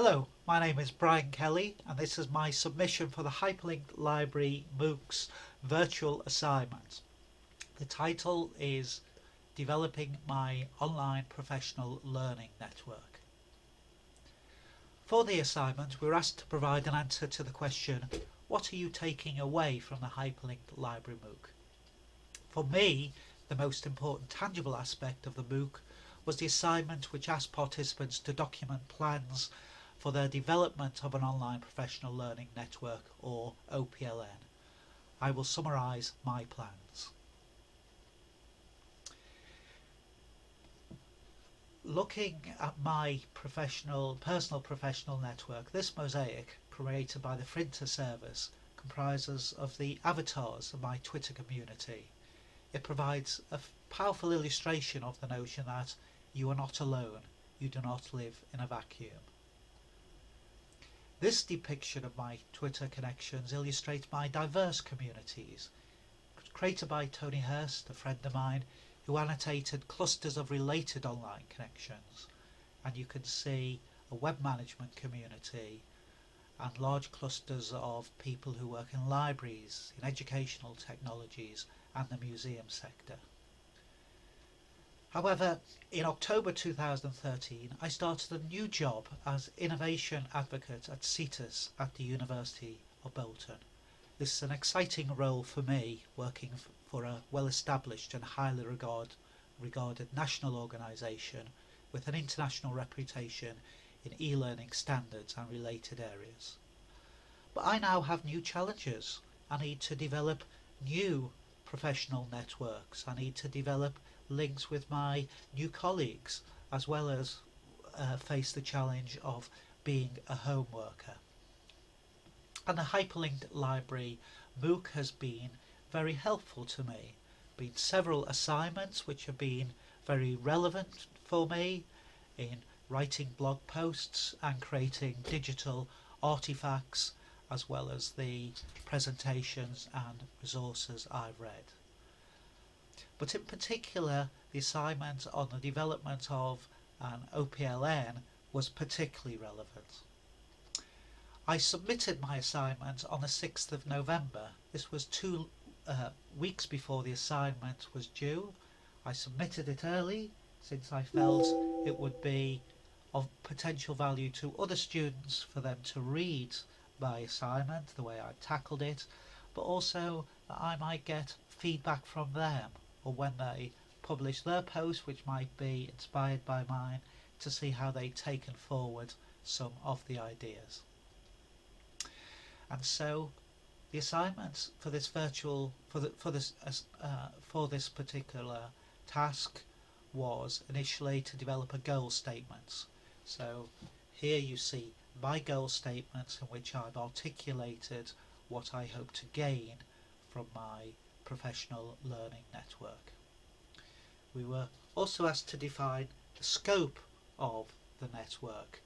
Hello, my name is Brian Kelly and this is my submission for the Hyperlinked Library MOOC's virtual assignment. The title is Developing My Online Professional Learning Network. For the assignment, we were asked to provide an answer to the question, what are you taking away from the Hyperlinked Library MOOC? For me, the most important tangible aspect of the MOOC was the assignment which asked participants to document plans for their development of an online professional learning network, or OPLN. I will summarise my plans. Looking at my personal professional network, this mosaic, created by the Frinter service, comprises of the avatars of my Twitter community. It provides a powerful illustration of the notion that you are not alone, you do not live in a vacuum. This depiction of my Twitter connections illustrates my diverse communities, created by Tony Hurst, a friend of mine, who annotated clusters of related online connections, and you can see a web management community and large clusters of people who work in libraries, in educational technologies and the museum sector. However, in October 2013 I started a new job as Innovation Advocate at CETUS at the University of Bolton. This is an exciting role for me, working for a well-established and highly regarded national organisation with an international reputation in e-learning standards and related areas. But I now have new challenges. I need to develop new professional networks. I need to develop links with my new colleagues, as well as face the challenge of being a home worker. And the Hyperlinked Library MOOC has been very helpful to me. Been several assignments which have been very relevant for me in writing blog posts and creating digital artifacts, as well as the presentations and resources I've read. But in particular, the assignment on the development of an OPLN was particularly relevant. I submitted my assignment on the 6th of November. This was 2 weeks before the assignment was due. I submitted it early since I felt it would be of potential value to other students for them to read my assignment, the way I tackled it, but also that I might get feedback from them, or when they publish their post, which might be inspired by mine, to see how they've taken forward some of the ideas. And so the assignment for this particular task was initially to develop a goal statement. So here you see my goal statements in which I've articulated what I hope to gain from my professional learning network. We were also asked to define the scope of the network,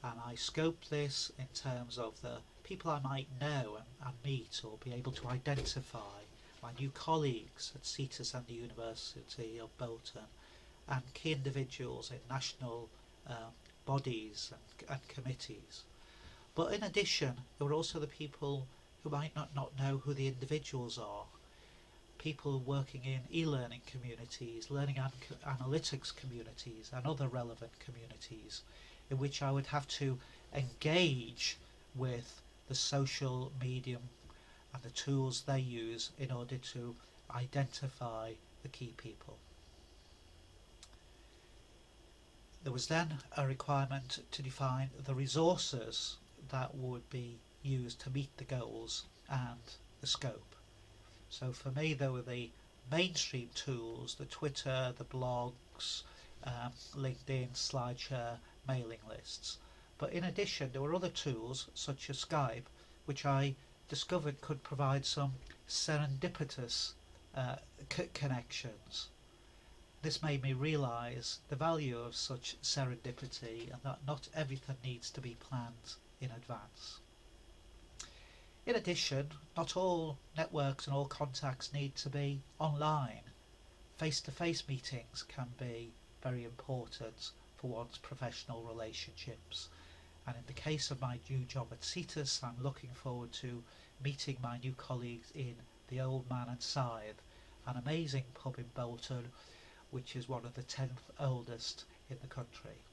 and I scoped this in terms of the people I might know and meet or be able to identify, my new colleagues at CETUS and the University of Bolton, and key individuals in national bodies and committees. But in addition, there were also the people who might not know who the individuals are. People working in e-learning communities, learning and analytics communities and other relevant communities, in which I would have to engage with the social medium and the tools they use in order to identify the key people. There was then a requirement to define the resources that would be used to meet the goals and the scope. So for me, there were the mainstream tools, the Twitter, the blogs, LinkedIn, SlideShare, mailing lists. But in addition, there were other tools such as Skype, which I discovered could provide some serendipitous connections. This made me realise the value of such serendipity, and that not everything needs to be planned in advance. In addition, not all networks and all contacts need to be online. Face-to-face meetings can be very important for one's professional relationships, and in the case of my new job at Cetus, I'm looking forward to meeting my new colleagues in the Old Man and Scythe, an amazing pub in Bolton which is one of the 10th oldest in the country.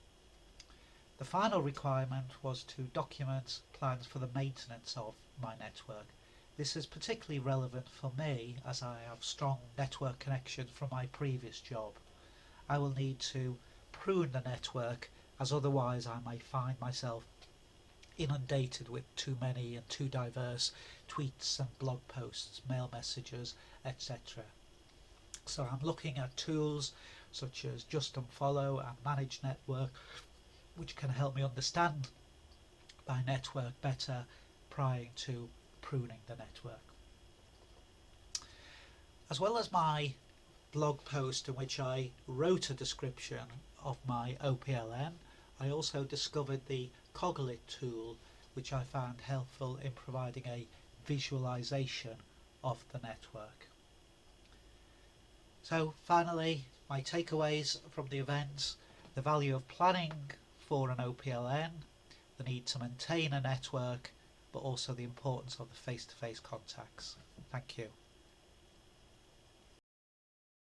The final requirement was to document plans for the maintenance of my network. This is particularly relevant for me as I have strong network connections from my previous job. I will need to prune the network, as otherwise I may find myself inundated with too many and too diverse tweets and blog posts, mail messages, etc. So I'm looking at tools such as Just Unfollow and Manage Network, which can help me understand my network better prior to pruning the network. As well as my blog post in which I wrote a description of my OPLN, I also discovered the Coglit tool, which I found helpful in providing a visualization of the network. So finally, my takeaways from the event: the value of planning for an OPLN, the need to maintain a network, but also the importance of the face-to-face contacts. Thank you.